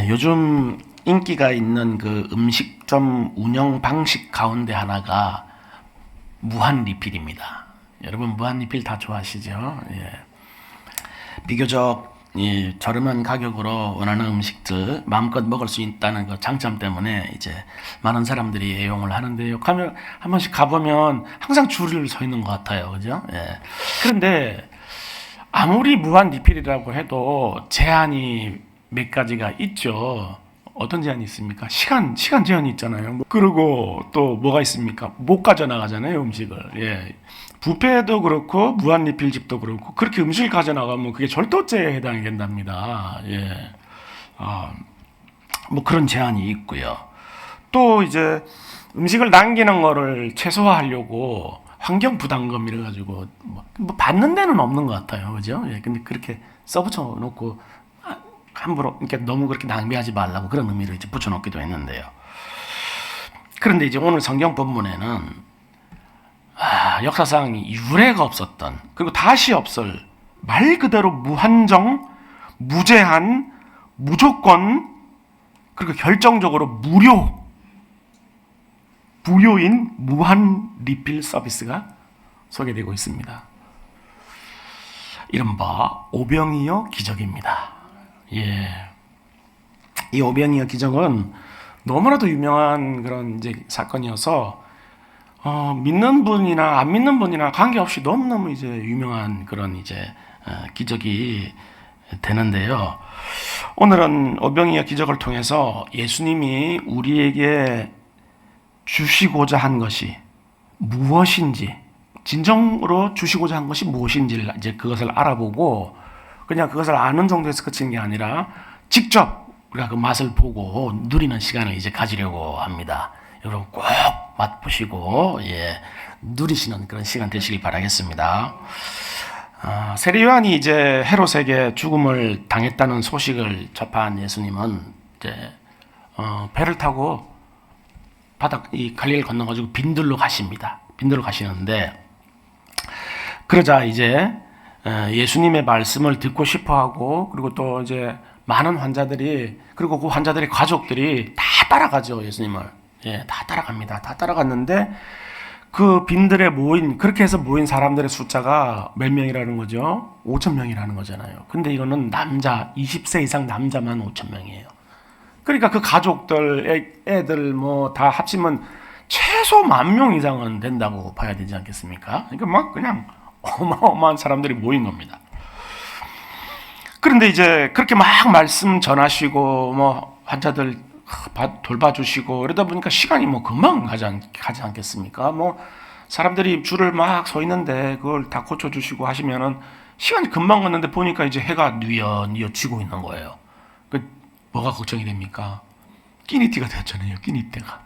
요즘 인기가 있는 그 음식점 운영 방식 가운데 하나가 무한 리필입니다. 여러분 무한 리필 다 좋아하시죠? 예. 비교적 저렴한 가격으로 원하는 음식들 마음껏 먹을 수 있다는 그 장점 때문에 이제 많은 사람들이 애용을 하는데요. 가면 한 번씩 가보면 항상 줄을 서 있는 것 같아요, 그죠? 예. 그런데 아무리 무한 리필이라고 해도 제한이 몇 가지가 있죠. 어떤 제한이 있습니까? 시간 제한이 있잖아요. 그리고 또 뭐가 있습니까? 못 가져나가잖아요, 음식을. 예. 뷔페도 그렇고 무한 리필집도 그렇고 그렇게 음식을 가져나가면 그게 절도죄에 해당이 된답니다. 예. 뭐 그런 제한이 있고요. 또 이제 음식을 남기는 거를 최소화하려고 환경 부담금 이래 가지고 뭐 받는 데는 없는 것 같아요, 그죠? 예. 근데 그렇게 써붙여 놓고 함부로 이렇게 너무 그렇게 낭비하지 말라고 그런 의미를 이제 붙여놓기도 했는데요. 그런데 이제 오늘 성경 본문에는 역사상 유례가 없었던 그리고 다시 없을 말 그대로 무한정, 무제한, 무조건 그리고 결정적으로 무료인 무한 리필 서비스가 소개되고 있습니다. 이른바 오병이어 기적입니다. 예. 이 오병이어 기적은 너무나도 유명한 그런 이제 사건이어서 믿는 분이나 안 믿는 분이나 관계없이 너무너무 이제 유명한 그런 이제 기적이 되는데요. 오늘은 오병이어 기적을 통해서 예수님이 우리에게 주시고자 한 것이 무엇인지, 진정으로 주시고자 한 것이 무엇인지를 이제 그것을 알아보고 그냥 그것을 아는 정도에서 그치는 게 아니라 직접 우리가 그 맛을 보고 누리는 시간을 이제 가지려고 합니다. 여러분 꼭 맛보시고 누리시는 그런 시간 되시길 바라겠습니다. 세례 요한이 이제 헤롯에게 죽음을 당했다는 소식을 접한 예수님은 이제 배를 타고 바다 이 갈릴리를 건너가지고 빈들로 가십니다. 빈들로 가시는데 그러자 이제 예수님의 말씀을 듣고 싶어하고 그리고 또 이제 많은 환자들이 그리고 그 환자들의 가족들이 다 따라가죠. 예수님을 다 따라갑니다. 다 따라갔는데 그 빈들에 그렇게 해서 모인 사람들의 숫자가 몇 명이라는 거죠? 5,000명이라는 거잖아요. 근데 이거는 남자 20세 이상 남자만 5,000명이에요. 그러니까 그 가족들, 애들 뭐 다 합치면 최소 10,000명 이상은 된다고 봐야 되지 않겠습니까? 그러니까 막 그냥 어마어마한 사람들이 모인 겁니다. 그런데 이제 그렇게 막 말씀 전하시고 뭐 환자들 돌봐주시고 이러다 보니까 시간이 뭐 금방 가지 않겠습니까? 뭐 사람들이 줄을 막 서 있는데 그걸 다 고쳐주시고 하시면은 시간이 금방 갔는데 보니까 이제 해가 뉘어 지고 있는 거예요. 그 뭐가 걱정이 됩니까? 끼니띠가 되었잖아요. 끼니때가.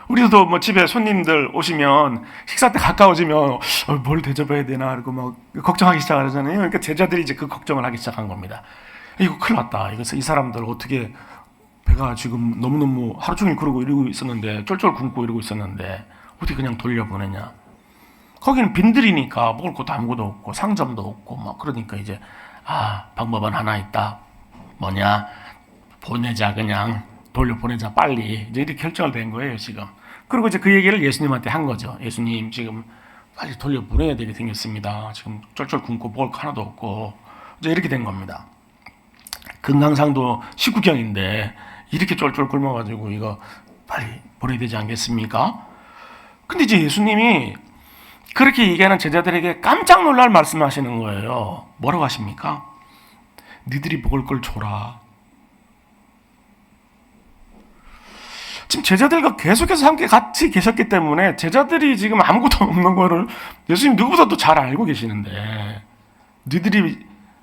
우리도 뭐 집에 손님들 오시면 식사 때 가까워지면 뭘 대접해야 되나 그리고 막 걱정하기 시작하잖아요. 그러니까 제자들이 이제 그 걱정을 하기 시작한 겁니다. 이거 큰일 났다. 이거 이 사람들 어떻게 배가 지금 너무너무 하루 종일 그러고 이러고 있었는데 쫄쫄 굶고 이러고 있었는데 어떻게 그냥 돌려보내냐. 거기는 빈들이니까 먹을 것도 아무것도 없고 상점도 없고 막 그러니까 이제 방법은 하나 있다. 뭐냐? 보내자 그냥 돌려보내자 빨리 이제 이렇게 결정을 된 거예요 지금. 그리고 이제 그 얘기를 예수님한테 한 거죠. 예수님 지금 빨리 돌려보내야 되게 생겼습니다. 지금 쫄쫄 굶고 먹을 거 하나도 없고 이제 이렇게 된 겁니다. 금강산도 19경인데 이렇게 쫄쫄 굶어가지고 이거 빨리 보내야 되지 않겠습니까? 근데 이제 예수님이 그렇게 얘기하는 제자들에게 깜짝 놀랄 말씀하시는 거예요. 뭐라고 하십니까? 니들이 먹을 걸 줘라. 지금 제자들과 계속해서 함께 같이 계셨기 때문에 제자들이 지금 아무것도 없는 거를 예수님 누구보다도 잘 알고 계시는데 너희들이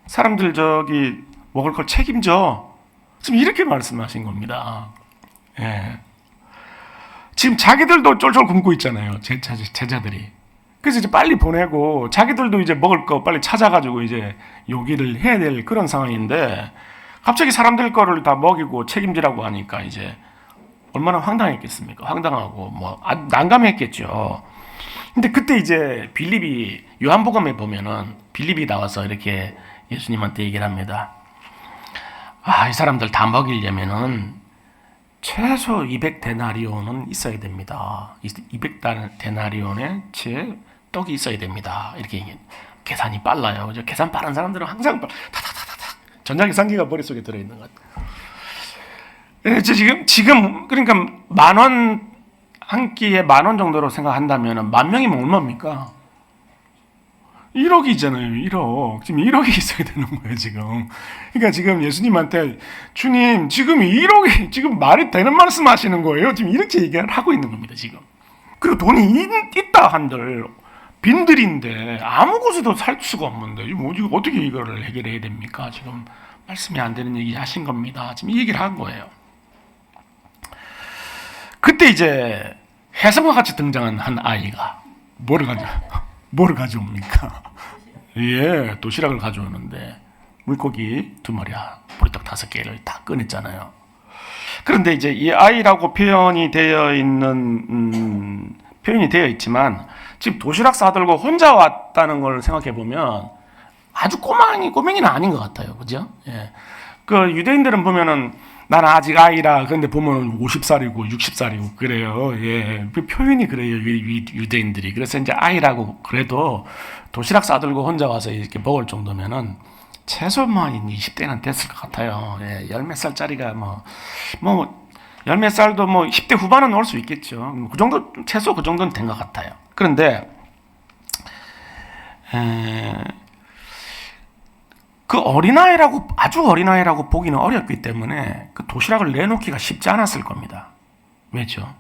사람들 먹을 걸 책임져. 지금 이렇게 말씀하신 겁니다. 지금 자기들도 쫄쫄 굶고 있잖아요. 제자들이. 그래서 이제 빨리 보내고 자기들도 이제 먹을 거 빨리 찾아가지고 이제 요기를 해야 될 그런 상황인데 갑자기 사람들 거를 다 먹이고 책임지라고 하니까 이제 얼마나 황당했겠습니까? 황당하고 뭐 난감했겠죠. 근데 그때 이제 빌립이 요한복음에 보면은 빌립이 나와서 이렇게 예수님한테 얘기를 합니다. 이 사람들 다 먹이려면은 최소 200데나리온은 있어야 됩니다. 200데나리온의 제 떡이 있어야 됩니다. 이렇게 계산이 빨라요. 계산 빠른 사람들은 항상 타타타타타 전자계산기가 머릿속에 들어있는 것 같아요. 지금 그러니까 10,000원 한 끼에 10,000원 정도로 생각한다면 10,000명이면 얼마입니까? 1억이잖아요. 1억. 지금 1억이 있어야 되는 거예요, 지금. 그러니까 지금 예수님한테 주님, 지금 1억이 지금 말이 되는 말씀 하시는 거예요. 지금 이렇게 얘기를 하고 있는 겁니다, 지금. 그리고 돈이 있다 한들 빈들인데 아무 곳에도 살 수가 없는데 이거 어떻게 이거를 해결해야 됩니까? 지금 말씀이 안 되는 얘기 하신 겁니다. 지금 이 얘기를 한 거예요. 그때 이제 혜성과 같이 등장한 한 아이가 뭐를 가져옵니까? 예, 도시락을 가져오는데 물고기 2마리, 보리떡 5개를 다 꺼냈잖아요. 그런데 이제 이 아이라고 표현이 되어 있지만 지금 도시락 싸들고 혼자 왔다는 걸 생각해 보면 아주 꼬맹이는 아닌 것 같아요, 그죠? 예, 그 유대인들은 보면은 나는 아직 아이라 그런데 보면 50살이고 60살이고 그래요. 예, 그 표현이 그래요, 유대인들이. 그래서 이제 아이라고 그래도 도시락 싸들고 혼자 와서 이렇게 먹을 정도면은 최소 20대는 됐을 것 같아요. 예, 열 몇 살짜리가 열 몇 살도 10대 후반은 올 수 있겠죠. 그 정도, 최소 그 정도는 된 것 같아요. 그런데 그 아주 어린아이라고 보기는 어렵기 때문에 그 도시락을 내놓기가 쉽지 않았을 겁니다. 왜죠?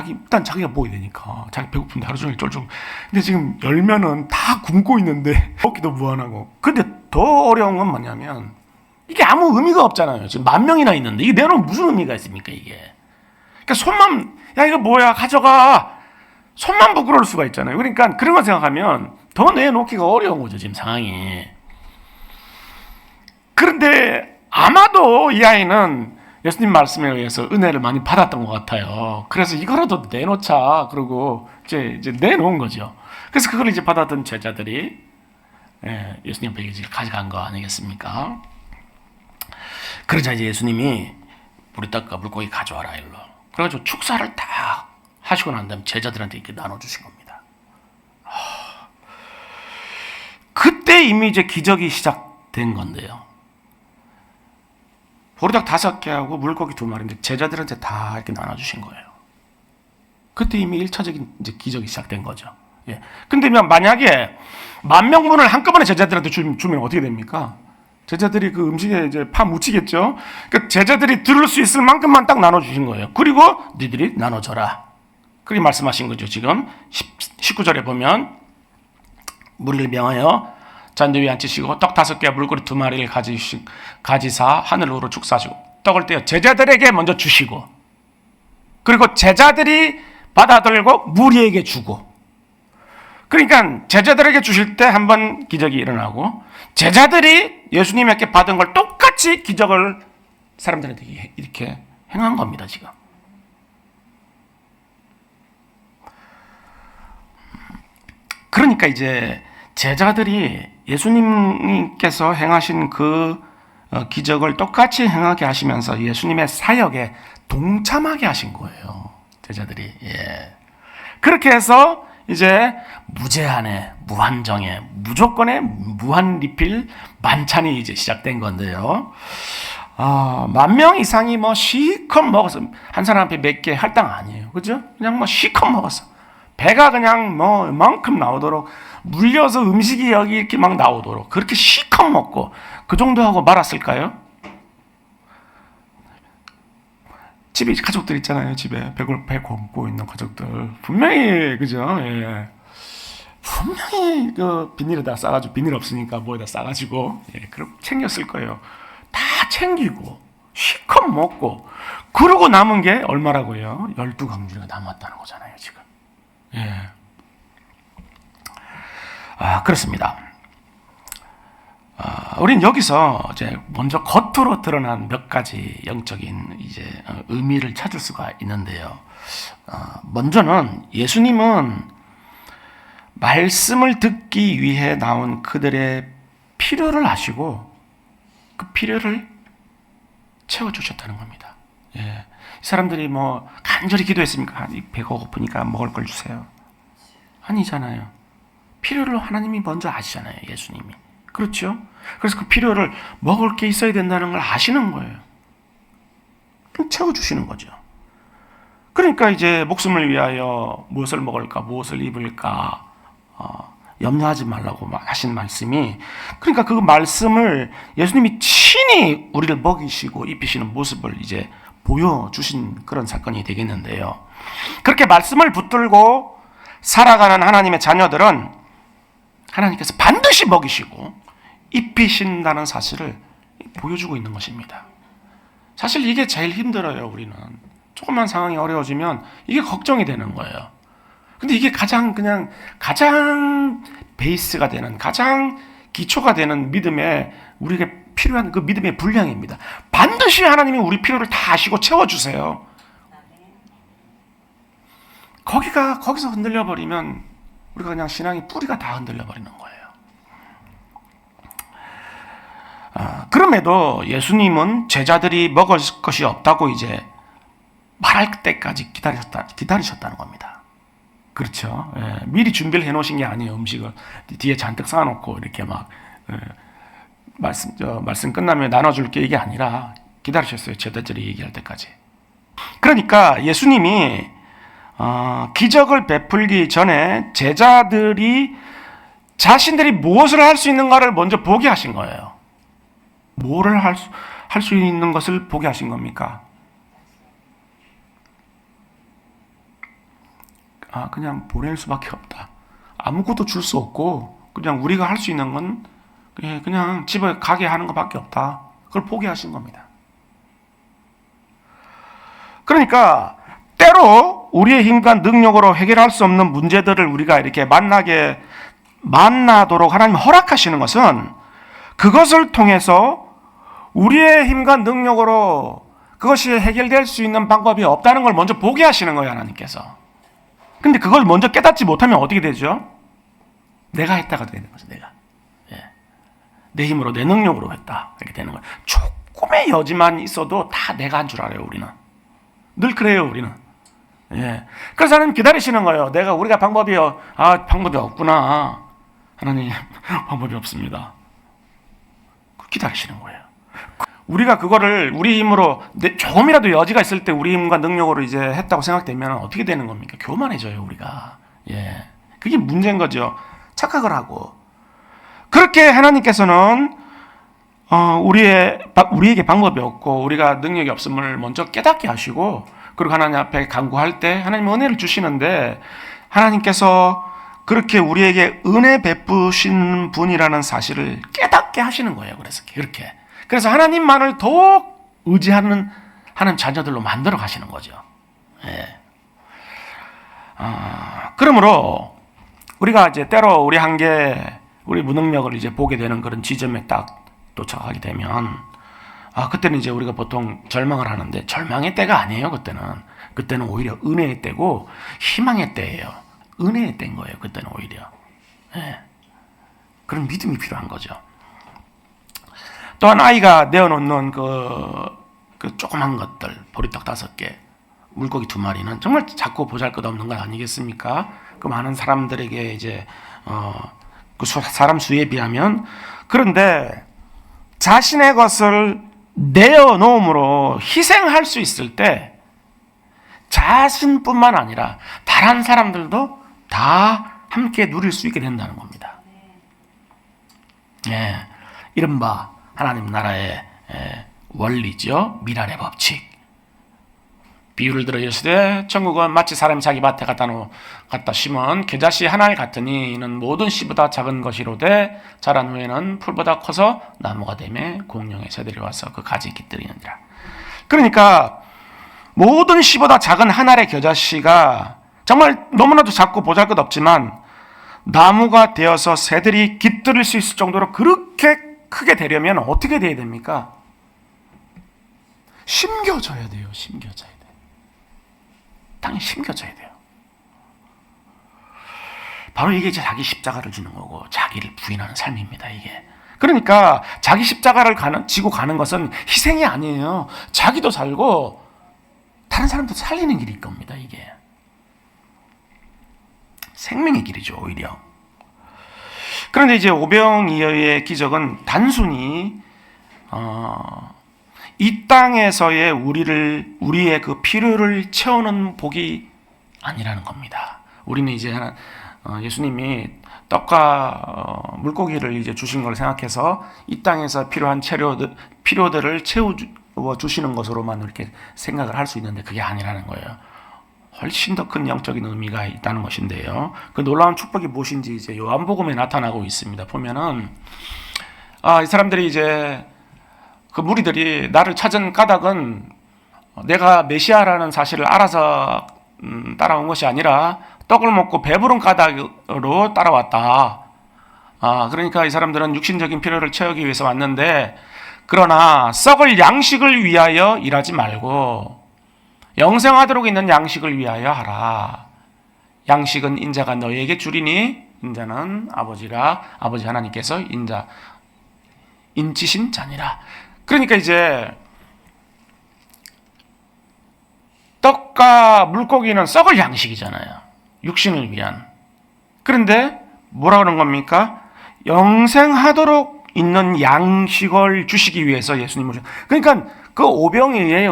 일단 자기가 먹어야 되니까. 자기 배고픈데 하루 종일 쫄쫄. 근데 지금 열면은 다 굶고 있는데 먹기도 무한하고. 근데 더 어려운 건 뭐냐면 이게 아무 의미가 없잖아요. 지금 10,000명이나 있는데 이게 내놓으면 무슨 의미가 있습니까, 이게? 그러니까 야, 이거 뭐야, 가져가. 손만 부끄러울 수가 있잖아요. 그러니까 그런 거 생각하면 더 내놓기가 어려운 거죠, 지금 상황이. 그런데 아마도 이 아이는 예수님 말씀에 의해서 은혜를 많이 받았던 것 같아요. 그래서 이거라도 내놓자. 그러고 이제 내놓은 거죠. 그래서 그걸 이제 받았던 제자들이 예수님 앞에 가져간 거 아니겠습니까? 그러자 이제 예수님이 보리떡과 물고기 가져와라, 일로. 그래가지고 축사를 다 하시고 난 다음에 제자들한테 이렇게 나눠주신 겁니다. 그때 이미 이제 기적이 시작된 건데요. 보리떡 5개하고 물고기 2마리인데 제자들한테 다 이렇게 나눠주신 거예요. 그때 이미 1차적인 이제 기적이 시작된 거죠. 예. 근데 만약에 10,000명분을 한꺼번에 제자들한테 주면 어떻게 됩니까? 제자들이 그 음식에 이제 파 묻히겠죠? 그러니까 제자들이 들을 수 있을 만큼만 딱 나눠주신 거예요. 그리고 니들이 나눠줘라. 그렇게 말씀하신 거죠. 지금 19절에 보면 무리를 명하여 잔디 위에 앉히시고 떡 5개 물고기 2마리를 가지사 하늘으로 축사하시고 떡을 떼어 제자들에게 먼저 주시고 그리고 제자들이 받아들고 무리에게 주고 그러니까 제자들에게 주실 때 한 번 기적이 일어나고 제자들이 예수님에게 받은 걸 똑같이 기적을 사람들한테 이렇게 행한 겁니다, 지금. 그러니까 이제 제자들이 예수님께서 행하신 그 기적을 똑같이 행하게 하시면서 예수님의 사역에 동참하게 하신 거예요, 제자들이. 예. 그렇게 해서 이제 무제한의, 무한정의, 무조건의 무한 리필 만찬이 이제 시작된 건데요. 10,000명 이상이 실컷 먹어서 한 사람 앞에 몇 개 할당 아니에요, 그죠? 그냥 실컷 먹었어. 배가 그냥 이만큼 나오도록 물려서 음식이 여기 이렇게 막 나오도록 그렇게 실컷 먹고 그 정도 하고 말았을까요? 집에 가족들 있잖아요. 집에 배 굶고 있는 가족들 분명히 그죠? 예. 분명히 그 비닐에다 싸가지고 비닐 없으니까 뭐에다 싸가지고 그럼 챙겼을 거예요. 다 챙기고 실컷 먹고 그러고 남은 게 얼마라고요? 12강주리가 남았다는 거잖아요, 지금. 예. 그렇습니다. 우린 여기서 이제 먼저 겉으로 드러난 몇 가지 영적인 이제 의미를 찾을 수가 있는데요. 먼저는 예수님은 말씀을 듣기 위해 나온 그들의 필요를 아시고 그 필요를 채워주셨다는 겁니다. 예. 이 사람들이 뭐 간절히 기도했습니까? 배가 고프니까 먹을 걸 주세요. 아니잖아요. 필요를 하나님이 먼저 아시잖아요. 예수님이. 그렇죠? 그래서 그 필요를 먹을 게 있어야 된다는 걸 아시는 거예요. 그럼 채워주시는 거죠. 그러니까 이제 목숨을 위하여 무엇을 먹을까, 무엇을 입을까 염려하지 말라고 하신 말씀이, 그러니까 그 말씀을 예수님이 친히 우리를 먹이시고 입히시는 모습을 이제 보여주신 그런 사건이 되겠는데요. 그렇게 말씀을 붙들고 살아가는 하나님의 자녀들은 하나님께서 반드시 먹이시고 입히신다는 사실을 보여주고 있는 것입니다. 사실 이게 제일 힘들어요. 우리는 조금만 상황이 어려워지면 이게 걱정이 되는 거예요. 근데 이게 가장 베이스가 되는, 가장 기초가 되는 믿음에 우리에게 필요한 그 믿음의 분량입니다. 반드시 하나님이 우리 필요를 다 아시고 채워주세요. 거기서 흔들려 버리면 우리가 그냥 신앙의 뿌리가 다 흔들려 버리는 거예요. 그럼에도 예수님은 제자들이 먹을 것이 없다고 이제 말할 때까지 기다리셨다는 겁니다. 그렇죠. 예, 미리 준비를 해놓으신 게 아니에요. 음식을 뒤에 잔뜩 쌓아놓고 이렇게 막 말씀 끝나면 나눠줄게 이게 아니라 기다리셨어요. 제자들이 얘기할 때까지. 그러니까 예수님이 기적을 베풀기 전에 제자들이 자신들이 무엇을 할 수 있는가를 먼저 보게 하신 거예요. 뭐를 할 수 있는 것을 보게 하신 겁니까? 그냥 보낼 수밖에 없다. 아무것도 줄 수 없고 그냥 우리가 할 수 있는 건 그냥 집에 가게 하는 것밖에 없다. 그걸 포기하신 겁니다. 그러니까 때로 우리의 힘과 능력으로 해결할 수 없는 문제들을 우리가 이렇게 만나도록 하나님 허락하시는 것은 그것을 통해서 우리의 힘과 능력으로 그것이 해결될 수 있는 방법이 없다는 걸 먼저 보게 하시는 거예요. 하나님께서. 근데 그걸 먼저 깨닫지 못하면 어떻게 되죠? 내가 했다가 되는 거죠. 내가. 내 힘으로 내 능력으로 했다. 이렇게 되는 거예요. 조금의 여지만 있어도 다 내가 한 줄 알아요. 우리는. 늘 그래요. 우리는. 그래서 하나님 기다리시는 거예요. 우리가 방법이 없구나. 하나님 방법이 없습니다. 기다리시는 거예요. 우리가 그거를 우리 힘으로 조금이라도 여지가 있을 때 우리 힘과 능력으로 이제 했다고 생각되면 어떻게 되는 겁니까? 교만해져요, 우리가. 그게 문제인 거죠. 착각을 하고. 그렇게 하나님께서는 우리에게 방법이 없고 우리가 능력이 없음을 먼저 깨닫게 하시고, 그리고 하나님 앞에 간구할 때 하나님 은혜를 주시는데, 하나님께서 그렇게 우리에게 은혜 베푸신 분이라는 사실을 깨닫게 하시는 거예요. 그래서 하나님만을 더욱 의지하는 하나님 자녀들로 만들어 가시는 거죠. 그러므로 우리가 이제 때로 우리 한계, 우리 무능력을 이제 보게 되는 그런 지점에 딱 도착하게 되면, 그때는 이제 우리가 보통 절망을 하는데, 절망의 때가 아니에요. 그때는 오히려 은혜의 때고 희망의 때예요. 은혜의 때인 거예요. 그때는 오히려. 그런 믿음이 필요한 거죠. 또한 아이가 내어놓는 그 조그만 것들, 보리떡 5개, 물고기 2마리는 정말 작고 보잘것없는 것 아니겠습니까? 그 많은 사람들에게 이제 그 사람 수에 비하면. 그런데 자신의 것을 내어놓음으로 희생할 수 있을 때 자신뿐만 아니라 다른 사람들도 다 함께 누릴 수 있게 된다는 겁니다. 이른바 하나님 나라의 원리죠. 미랄의 법칙. 비유를 들어 이르시되 천국은 마치 사람이 자기 밭에 갖다 심은 겨자씨 하나에 같으니 이는 모든 씨보다 작은 것이로되 자란 후에는 풀보다 커서 나무가 되매 공룡의 새들이 와서 그 가지 깃들이느니라. 그러니까 모든 씨보다 작은 한 알의 겨자씨가 정말 너무나도 작고 보잘것없지만 나무가 되어서 새들이 깃들일 수 있을 정도로 그렇게 크게 되려면 어떻게 돼야 됩니까? 심겨져야 돼요. 땅에 심겨져야 돼요. 바로 이게 자기 십자가를 지는 거고 자기를 부인하는 삶입니다. 이게 그러니까 자기 십자가를 지고 가는 것은 희생이 아니에요. 자기도 살고 다른 사람도 살리는 길일 겁니다. 이게 생명의 길이죠, 오히려. 그런데 이제 오병이어의 기적은 단순히 이 땅에서의 우리의 그 필요를 채우는 복이 아니라는 겁니다. 우리는 이제 예수님이 떡과 물고기를 이제 주신 걸 생각해서 이 땅에서 필요한 필요들을 채워 주시는 것으로만 이렇게 생각을 할 수 있는데 그게 아니라는 거예요. 훨씬 더 큰 영적인 의미가 있다는 것인데요. 그 놀라운 축복이 무엇인지 이제 요한복음에 나타나고 있습니다. 보면은 이 사람들이 이제 그 무리들이 나를 찾은 까닭은 내가 메시아라는 사실을 알아서 따라온 것이 아니라 떡을 먹고 배부른 까닭으로 따라왔다. 그러니까 이 사람들은 육신적인 필요를 채우기 위해서 왔는데 그러나 썩을 양식을 위하여 일하지 말고 영생하도록 있는 양식을 위하여 하라. 양식은 인자가 너희에게 주리니 인자는 아버지 하나님께서 인치신 자니라. 그러니까 이제 떡과 물고기는 썩을 양식이잖아요. 육신을 위한. 그런데 뭐라 그런 겁니까? 영생하도록 있는 양식을 주시기 위해서 예수님을 그러니까 그 오병이어의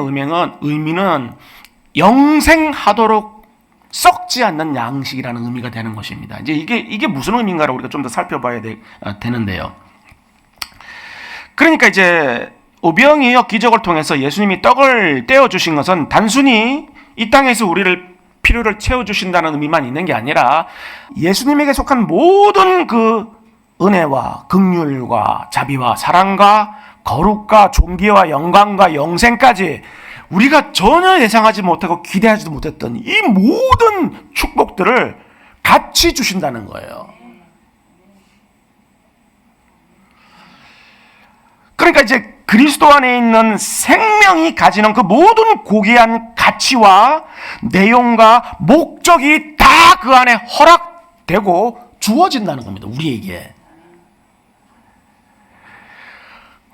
의미는 영생하도록 썩지 않는 양식이라는 의미가 되는 것입니다. 이제 이게 무슨 의미인가를 우리가 좀 더 살펴봐야 되는데요. 그러니까 이제 오병이어 기적을 통해서 예수님이 떡을 떼어 주신 것은 단순히 이 땅에서 우리를 필요를 채워 주신다는 의미만 있는 게 아니라 예수님에게 속한 모든 그 은혜와 긍휼과 자비와 사랑과 거룩과 존귀와 영광과 영생까지 우리가 전혀 예상하지 못하고 기대하지도 못했던 이 모든 축복들을 같이 주신다는 거예요. 그러니까 이제 그리스도 안에 있는 생명이 가지는 그 모든 고귀한 가치와 내용과 목적이 다 그 안에 허락되고 주어진다는 겁니다. 우리에게.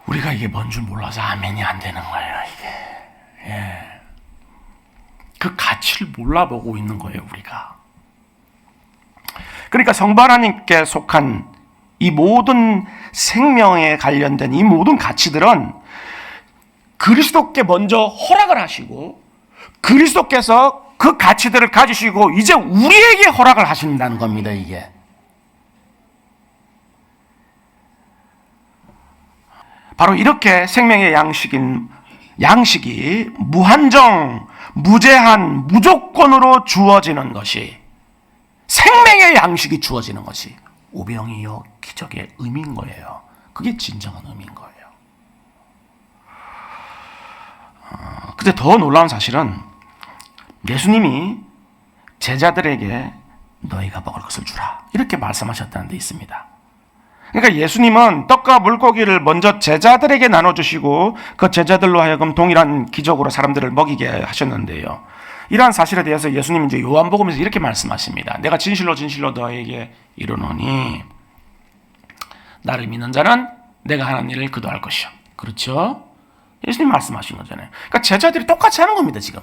우리가 이게 뭔 줄 몰라서 아멘이 안 되는 거예요. 이게. 그 가치를 몰라보고 있는 거예요. 우리가. 그러니까 성부 하나님께 속한 이 모든 생명에 관련된 이 모든 가치들은 그리스도께 먼저 허락을 하시고 그리스도께서 그 가치들을 가지시고 이제 우리에게 허락을 하신다는 겁니다. 이게. 바로 이렇게 생명의 양식이 무한정, 무제한, 무조건으로 주어지는 것이 생명의 양식이 주어지는 것이 오병이어 기적의 의미인 거예요. 그게 진정한 의미인 거예요. 근데 더 놀라운 사실은 예수님이 제자들에게 너희가 먹을 것을 주라 이렇게 말씀하셨다는 데 있습니다. 그러니까 예수님은 떡과 물고기를 먼저 제자들에게 나눠주시고 그 제자들로 하여금 동일한 기적으로 사람들을 먹이게 하셨는데요. 이러한 사실에 대해서 예수님은 이제 요한복음에서 이렇게 말씀하십니다. 내가 진실로 진실로 너에게 이르노니 나를 믿는 자는 내가 하는 일을 그도 할 것이요. 그렇죠? 예수님 말씀하신 거잖아요. 그러니까 제자들이 똑같이 하는 겁니다. 지금.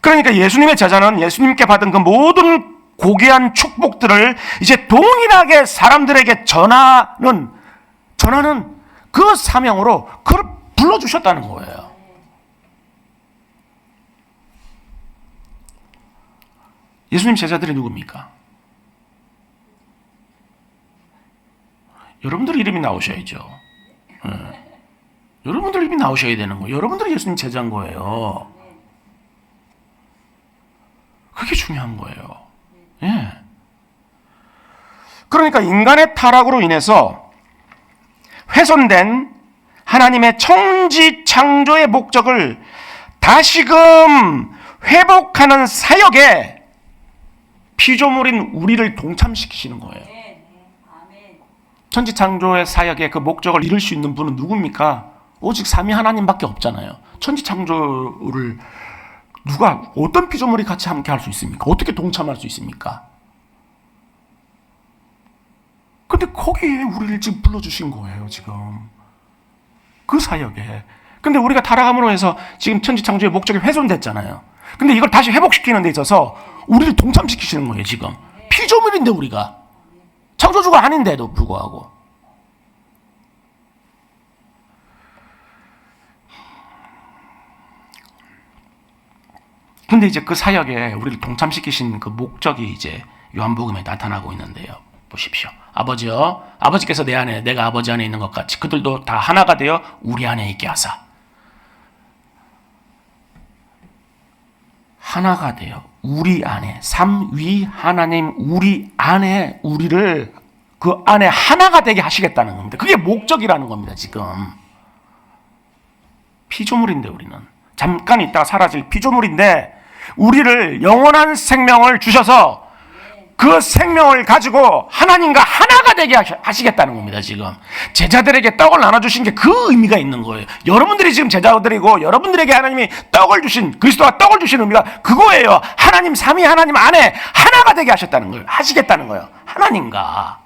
그러니까 예수님의 제자는 예수님께 받은 그 모든 고귀한 축복들을 이제 동일하게 사람들에게 전하는 그 사명으로 그걸 불러주셨다는 거예요. 예수님 제자들이 누굽니까? 여러분들 이름이 나오셔야죠. 여러분들 이름이 나오셔야 되는 거예요. 여러분들이 예수님 제자인 거예요. 그게 중요한 거예요. 예. 그러니까 인간의 타락으로 인해서 훼손된 하나님의 청지 창조의 목적을 다시금 회복하는 사역에 피조물인 우리를 동참시키시는 거예요. 천지 창조의 사역의 그 목적을 이룰 수 있는 분은 누굽니까? 오직 삼위 하나님밖에 없잖아요. 천지 창조를 누가 어떤 피조물이 같이 함께 할 수 있습니까? 어떻게 동참할 수 있습니까? 근데 거기에 우리를 지금 불러주신 거예요, 지금. 그 사역에. 근데 우리가 타락함으로 해서 지금 천지창조의 목적이 훼손됐잖아요. 근데 이걸 다시 회복시키는 데 있어서 우리를 동참시키시는 거예요, 지금. 피조물인데 우리가. 창조주가 아닌데도 불구하고. 근데 이제 그 사역에 우리를 동참시키신 그 목적이 이제 요한복음에 나타나고 있는데요. 보십시오. 아버지요, 아버지께서 내 안에, 내가 아버지 안에 있는 것 같이 그들도 다 하나가 되어 우리 안에 있게 하사. 하나가 되어 우리 안에, 삼위 하나님 우리 안에 우리를 그 안에 하나가 되게 하시겠다는 겁니다. 그게 목적이라는 겁니다, 지금. 피조물인데 우리는. 잠깐 있다가 사라질 피조물인데 우리를 영원한 생명을 주셔서 그 생명을 가지고 하나님과 하나가 되게 하시겠다는 겁니다, 지금. 제자들에게 떡을 나눠주신 게 그 의미가 있는 거예요. 여러분들이 지금 제자들이고 여러분들에게 하나님이 떡을 주신, 그리스도가 떡을 주신 의미가 그거예요. 하나님, 삼위 하나님 안에 하나가 되게 하셨다는 거예요. 하시겠다는 거예요. 하나님과.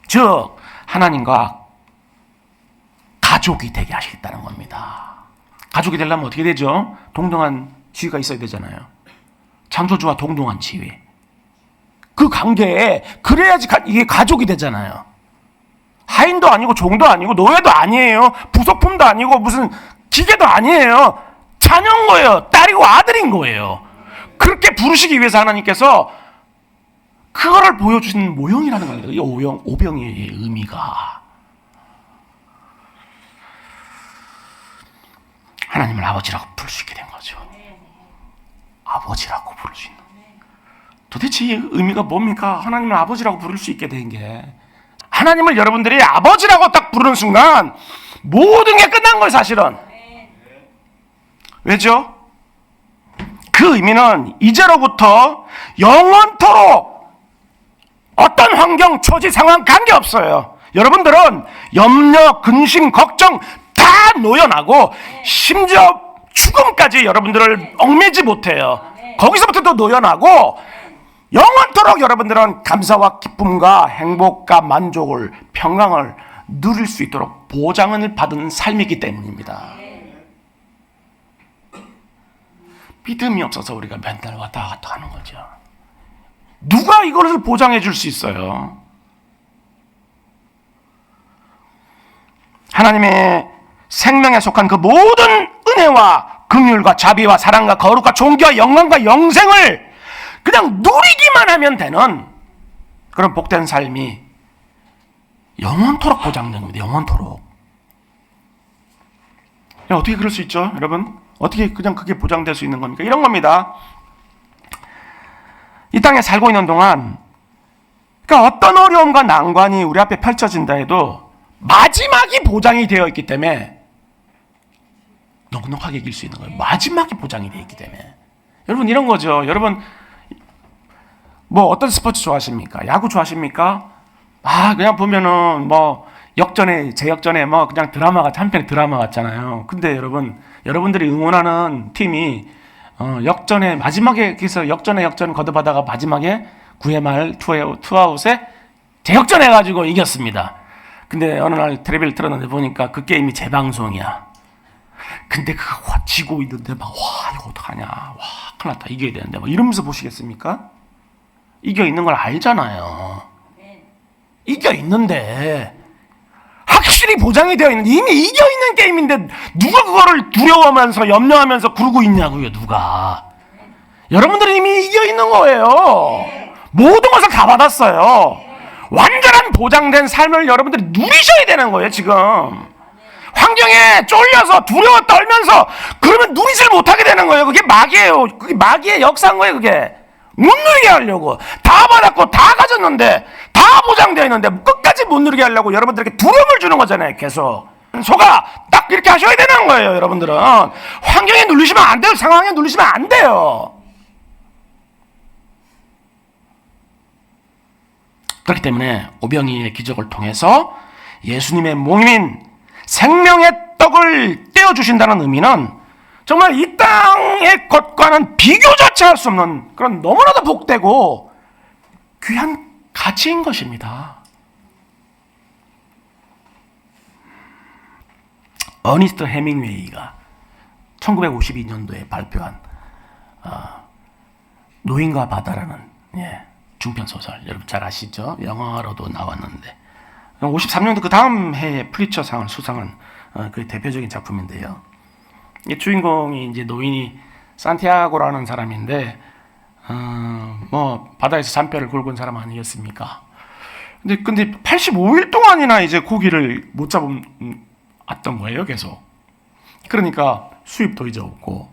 즉, 하나님과 가족이 되게 하시겠다는 겁니다. 가족이 되려면 어떻게 되죠? 동등한 지위가 있어야 되잖아요. 창조주와 동등한 지위. 그 관계에 그래야지 이게 가족이 되잖아요. 하인도 아니고 종도 아니고 노예도 아니에요. 부속품도 아니고 무슨 기계도 아니에요. 자녀인 거예요. 딸이고 아들인 거예요. 그렇게 부르시기 위해서 하나님께서 그거를 보여주신 모형이라는 겁니다. 이 오병이의 의미가. 하나님을 아버지라고 부를 수 있게 된 거죠. 아버지라고 부를 수 있는. 도대체 이 의미가 뭡니까? 하나님을 아버지라고 부를 수 있게 된 게. 하나님을 여러분들이 아버지라고 딱 부르는 순간 모든 게 끝난 거예요, 사실은. 왜죠? 그 의미는 이제로부터 영원토록 어떤 환경, 처지, 상황 관계없어요. 여러분들은 염려, 근심, 걱정 다 놓여나고 심지어 죽음까지 여러분들을 얽매지 못해요. 거기서부터 또 놓여나고 영원토록 여러분들은 감사와 기쁨과 행복과 만족을, 평강을 누릴 수 있도록 보장을 받은 삶이기 때문입니다. 믿음이 없어서 우리가 맨날 왔다 갔다 하는 거죠. 누가 이것을 보장해 줄 수 있어요? 하나님의 생명에 속한 그 모든 은혜와 긍휼과 자비와 사랑과 거룩과 존귀와 영광과 영생을 그냥 누리기만 하면 되는 그런 복된 삶이 영원토록 보장된 겁니다. 영원토록. 어떻게 그럴 수 있죠, 여러분? 어떻게 그냥 그게 보장될 수 있는 겁니까? 이런 겁니다. 이 땅에 살고 있는 동안 그러니까 어떤 어려움과 난관이 우리 앞에 펼쳐진다 해도 마지막이 보장이 되어 있기 때문에 넉넉하게 이길 수 있는 거예요. 마지막이 보장이 되어 있기 때문에. 여러분 이런 거죠. 여러분 뭐 어떤 스포츠 좋아하십니까? 야구 좋아하십니까? 그냥 보면은 뭐 역전에 제역전에 뭐 그냥 드라마가 한편의 드라마 같잖아요. 근데 여러분들이 응원하는 팀이 역전에 마지막에 그래서 역전 거듭하다가 마지막에 9회 말 투아웃에 제역전해가지고 이겼습니다. 근데 어느 날 텔레비를 틀었는데 보니까 그 게임이 재방송이야. 근데 그거 지고 있는데 막 이거 어떡하냐, 큰일 났다, 이겨야 되는데 막 이러면서 보시겠습니까? 이겨 있는 걸 알잖아요. 이겨 있는데 확실히 보장이 되어 있는데 이미 이겨 있는 게임인데 누가 그거를 두려워하면서 염려하면서 구르고 있냐고요, 누가? 여러분들은 이미 이겨 있는 거예요. 모든 것을 다 받았어요. 완전한 보장된 삶을 여러분들이 누리셔야 되는 거예요, 지금. 환경에 쫄려서 두려워 떨면서 그러면 누리질 못하게 되는 거예요. 그게 마귀예요. 그게 마귀의 역사인 거예요, 그게. 못 누리게 하려고. 다 받았고 다 가졌는데 다 보장되어 있는데 끝까지 못 누리게 하려고 여러분들에게 두려움을 주는 거잖아요, 계속. 속아 딱 이렇게 하셔야 되는 거예요, 여러분들은. 환경에 눌리시면 안 돼요. 상황에 눌리시면 안 돼요. 그렇기 때문에 오병이의 기적을 통해서 예수님의 몸인 생명의 떡을 떼어주신다는 의미는 정말 이 땅의 것과는 비교조차 할 수 없는 그런 너무나도 복되고 귀한 가치인 것입니다. 어니스트 해밍웨이가 1952년도에 발표한 노인과 바다라는 중편 소설, 여러분 잘 아시죠? 영화로도 나왔는데 53년도 그 다음 해에 플리처상을 수상한 그 대표적인 작품인데요. 이 주인공이 이제 노인이 산티아고라는 사람인데 뭐 바다에서 잔뼈를 굵은 사람 아니겠습니까? 근데 85일 동안이나 이제 고기를 못 잡았던 거예요, 계속. 그러니까 수입도 이제 없고,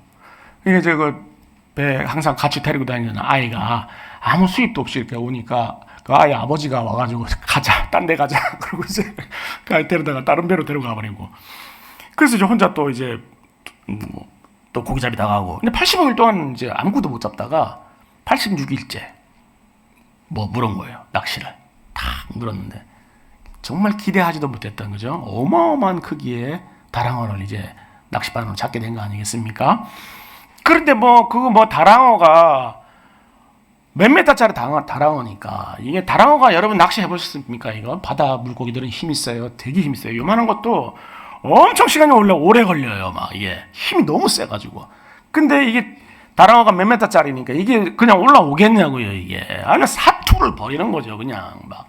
이게 이제 그 배 항상 같이 데리고 다니는 아이가 아무 수입도 없이 이렇게 오니까 그 아이 아버지가 와가지고 가자, 딴 데 가자. 그러고 이제 그 아이 데려다가 다른 배로 데려가 버리고. 그래서 이제 혼자 또 이제 또 고기잡이 나가고. 근데 85일 동안 이제 아무것도 못 잡다가 86일째 뭐 물은 거예요. 낚시를 탁 물었는데 정말 기대하지도 못했던 거죠. 어마어마한 크기의 다랑어를 이제 낚싯바늘로 잡게 된 거 아니겠습니까? 그런데 다랑어가 몇 메타짜리 다랑어니까, 이게 다랑어가 여러분 낚시 해보셨습니까? 이거 바다 물고기들은 힘 있어요. 되게 힘 있어요. 요만한 것도 엄청 시간이 오래 걸려요. 막 이게 힘이 너무 세가지고. 근데 이게 다랑어가 몇 메타짜리니까 이게 그냥 올라오겠냐고요. 이게 아니 사투를 벌이는 거죠. 그냥 막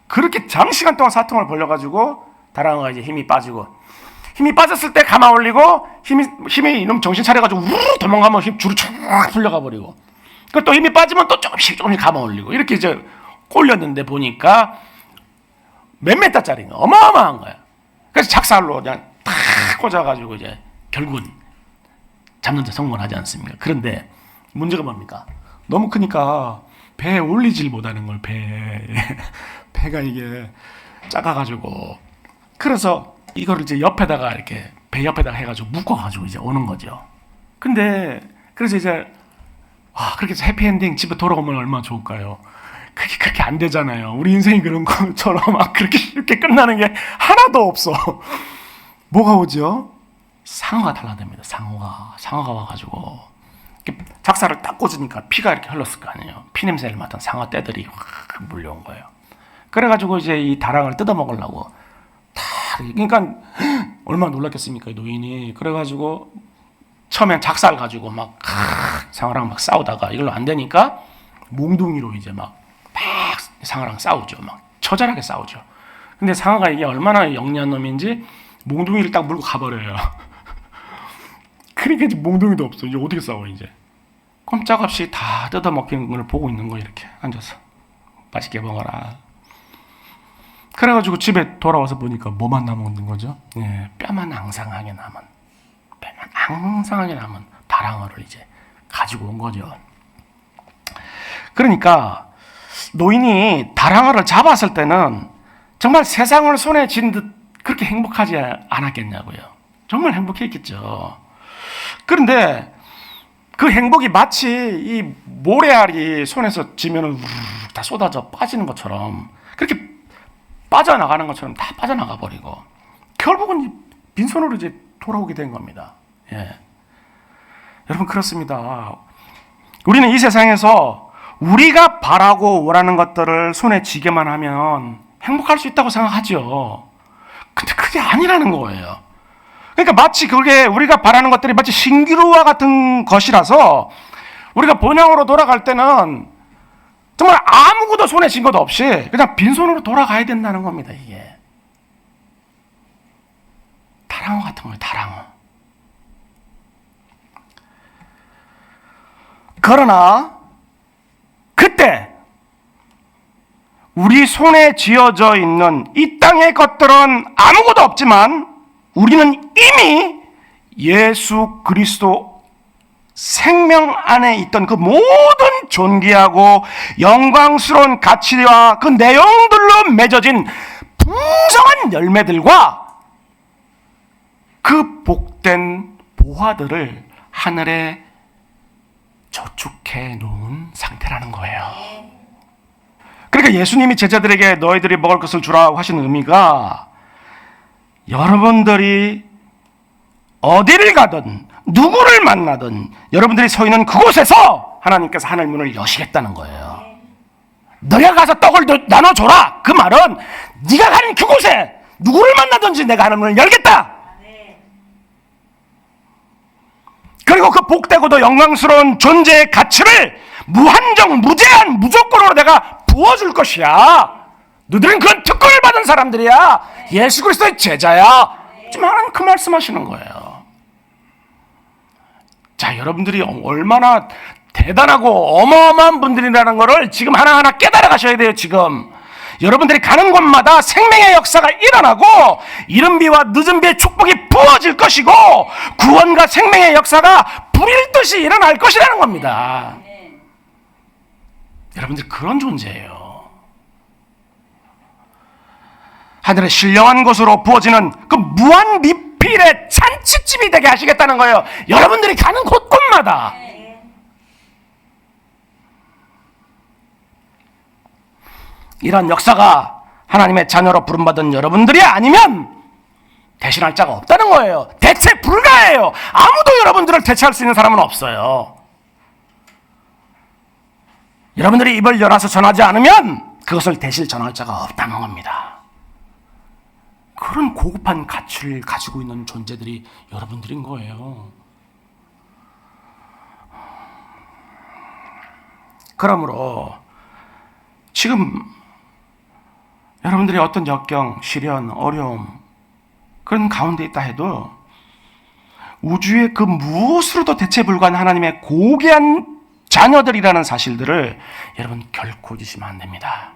그렇게 장시간 동안 사통을 벌려가지고 다랑어가 이제 힘이 빠지고, 힘이 빠졌을 때 감아 올리고 힘이 이놈 정신 차려가지고 우르르 도망가면 힘 줄을 쫙 풀려가 버리고, 그 또 힘이 빠지면 또 조금씩 감아 올리고, 이렇게 이제 꼴렸는데 보니까 몇 메타짜리가 어마어마한 거야. 그래서 작살로 그냥 탁 꽂아가지고 이제 결국은 잡는 데 성공하지 않습니까? 그런데 문제가 뭡니까? 너무 크니까 배에 올리질 못하는 걸, 배가 이게 작아가지고. 그래서 이거를 이제 옆에다가 이렇게 배 옆에다가 해가지고 묶어가지고 이제 오는 거죠. 근데 그래서 이제 그렇게 해서 해피엔딩 집에 돌아오면 얼마나 좋을까요? 그렇게 안 되잖아요. 우리 인생이 그런 것처럼 막 그렇게 쉽게 끝나는 게 하나도 없어. 뭐가 오죠? 상어가 탈라됩니다. 상어가 와가지고 작사를 딱 꽂으니까 피가 이렇게 흘렀을 거 아니에요. 피 냄새를 맡은 상어 떼들이 확 물려온 거예요. 그래가지고 이제 이 다랑을 뜯어 먹으려고 그러니까 얼마나 놀랐겠습니까, 이 노인이. 그래가지고 처음엔 작살 가지고 막 상어랑 막 싸우다가 이걸로 안 되니까 몽둥이로 이제 막 상어랑 싸우죠. 막 처절하게 싸우죠. 근데 상어가 이게 얼마나 영리한 놈인지 몽둥이를 딱 물고 가버려요. 그러니까 이제 몽둥이도 없어. 이제 어떻게 싸워 이제. 꼼짝없이 다 뜯어먹히는 걸 보고 있는 거예요. 이렇게 앉아서 맛있게 먹어라. 그래가지고 집에 돌아와서 보니까 뭐만 남은 거죠? 뼈만 앙상하게 남은 다랑어를 이제 가지고 온 거죠. 그러니까 노인이 다랑어를 잡았을 때는 정말 세상을 손에 쥔 듯 그렇게 행복하지 않았겠냐고요. 정말 행복했겠죠. 그런데 그 행복이 마치 이 모래알이 손에서 쥐면 다 쏟아져 빠지는 것처럼, 그렇게 빠져나가는 것처럼 다 빠져나가 버리고 결국은 빈손으로 이제 돌아오게 된 겁니다. 여러분, 그렇습니다. 우리는 이 세상에서 우리가 바라고 원하는 것들을 손에 쥐게만 하면 행복할 수 있다고 생각하죠. 근데 그게 아니라는 거예요. 그러니까 마치 그게 우리가 바라는 것들이 마치 신기루와 같은 것이라서 우리가 본향으로 돌아갈 때는 정말 아무것도 손에 쥔 것 없이 그냥 빈손으로 돌아가야 된다는 겁니다. 이게 다랑어 같은 거예요. 다랑어. 그러나 그때 우리 손에 쥐어져 있는 이 땅의 것들은 아무것도 없지만 우리는 이미 예수 그리스도 생명 안에 있던 그 모든 존귀하고 영광스러운 가치와 그 내용들로 맺어진 풍성한 열매들과 그 복된 보화들을 하늘에 저축해 놓은 상태라는 거예요. 그러니까 예수님이 제자들에게 너희들이 먹을 것을 주라고 하신 의미가, 여러분들이 어디를 가든 누구를 만나든 여러분들이 서 있는 그곳에서 하나님께서 하늘 문을 여시겠다는 거예요. 너희가 가서 떡을 나눠줘라. 그 말은 네가 가는 그곳에 누구를 만나든지 내가 하는 문을 열겠다. 그리고 그 복되고도 영광스러운 존재의 가치를 무한정, 무제한, 무조건으로 내가 부어줄 것이야. 너희들은 그런 특권을 받은 사람들이야. 예수 그리스도의 제자야. 지금 하나님 그 말씀하시는 거예요. 자, 여러분들이 얼마나 대단하고 어마어마한 분들이라는 것을 지금 하나하나 깨달아 가셔야 돼요. 지금 여러분들이 가는 곳마다 생명의 역사가 일어나고 이른 비와 늦은 비의 축복이 부어질 것이고 구원과 생명의 역사가 불일 듯이 일어날 것이라는 겁니다. 여러분들 그런 존재예요. 하늘의 신령한 곳으로 부어지는 그 무한 미필의 잔치집이 되게 하시겠다는 거예요. 여러분들이 가는 곳곳마다. 이런 역사가 하나님의 자녀로 부름받은 여러분들이 아니면 대신할 자가 없다는 거예요. 대체 불가해요. 아무도 여러분들을 대체할 수 있는 사람은 없어요. 여러분들이 입을 열어서 전하지 않으면 그것을 대신 전할 자가 없다는 겁니다. 그런 고급한 가치를 가지고 있는 존재들이 여러분들인 거예요. 그러므로 지금 여러분들이 어떤 역경, 시련, 어려움 그런 가운데 있다 해도 우주의 그 무엇으로도 대체 불가한 하나님의 고귀한 자녀들이라는 사실들을 여러분 결코 잊으시면 안 됩니다.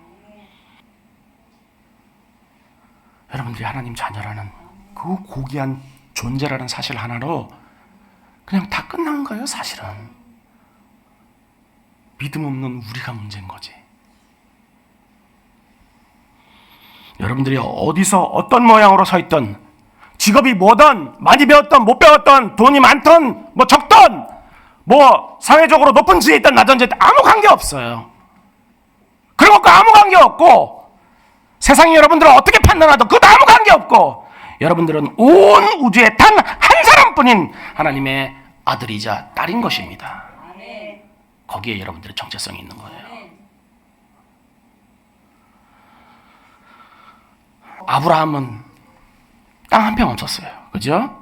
여러분들이 하나님 자녀라는 그 고귀한 존재라는 사실 하나로 그냥 다 끝난 거예요. 사실은 믿음 없는 우리가 문제인 거지. 여러분들이 어디서 어떤 모양으로 서 있든 직업이 뭐든 많이 배웠든 못 배웠든 돈이 많든 뭐 적든 뭐 사회적으로 높은 지위에 있든 낮은 지위에 있든 아무 관계 없어요. 그런 것과 아무 관계 없고 세상이 여러분들을 어떻게 판단하든 그것도 아무 관계 없고 여러분들은 온 우주에 단 한 사람뿐인 하나님의 아들이자 딸인 것입니다. 거기에 여러분들의 정체성이 있는 거예요. 아브라함은 땅 한 평 없었어요. 그죠?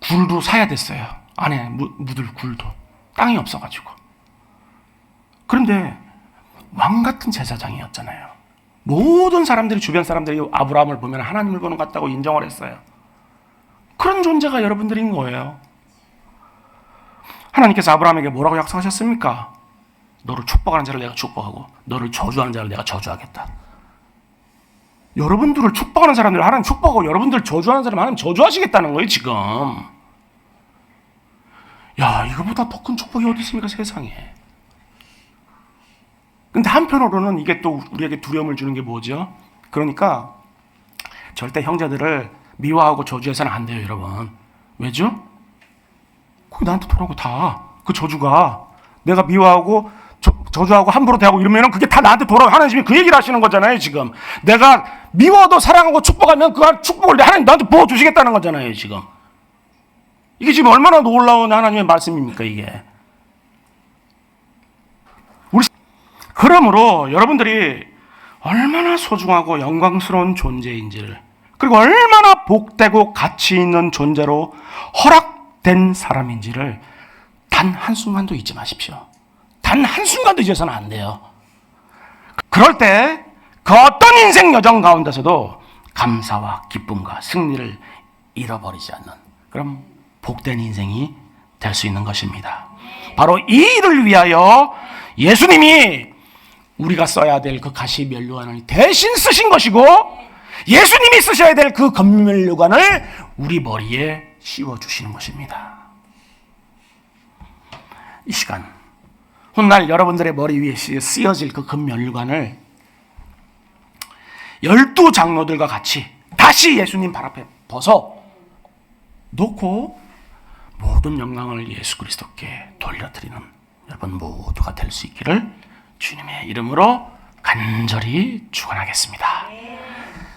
굴도 사야 됐어요. 안에 묻을 굴도. 땅이 없어가지고. 그런데 왕 같은 제사장이었잖아요. 모든 사람들이, 주변 사람들이 아브라함을 보면 하나님을 보는 것 같다고 인정을 했어요. 그런 존재가 여러분들인 거예요. 하나님께서 아브라함에게 뭐라고 약속하셨습니까? 너를 축복하는 자를 내가 축복하고 너를 저주하는 자를 내가 저주하겠다. 여러분들을 축복하는 사람들 하나님 축복하고 여러분들 저주하는 사람 하나님 저주하시겠다는 거예요. 지금 야, 이거보다 더 큰 축복이 어디 있습니까 세상에. 근데 한편으로는 이게 또 우리에게 두려움을 주는 게 뭐죠? 그러니까 절대 형제들을 미워하고 저주해서는 안 돼요. 여러분 왜죠? 그게 나한테 돌아오고 다 그 저주가 내가 미워하고 저주하고 함부로 대하고 이러면 그게 다 나한테 돌아오고 하나님이 그 얘기를 하시는 거잖아요. 지금 내가 미워도 사랑하고 축복하면 그 축복을 하나님 나한테 부어주시겠다는 거잖아요. 지금 이게 지금 얼마나 놀라운 하나님의 말씀입니까 이게. 그러므로 여러분들이 얼마나 소중하고 영광스러운 존재인지를, 그리고 얼마나 복되고 가치 있는 존재로 허락된 사람인지를 단 한순간도 잊지 마십시오. 단 한순간도 잊어서는 안 돼요. 그럴 때 그 어떤 인생 여정 가운데서도 감사와 기쁨과 승리를 잃어버리지 않는 그런 복된 인생이 될 수 있는 것입니다. 바로 이 일을 위하여 예수님이 우리가 써야 될 그 가시 면류관을 대신 쓰신 것이고, 예수님이 쓰셔야 될 그 검면류관을 우리 머리에 씌워주시는 것입니다. 이 시간 훗날 여러분들의 머리 위에 쓰여질 그 검면류관을 12장로들과 같이 다시 예수님 발 앞에 벗어 놓고 모든 영광을 예수 그리스도께 돌려드리는 여러분 모두가 될 수 있기를 주님의 이름으로 간절히 축원하겠습니다.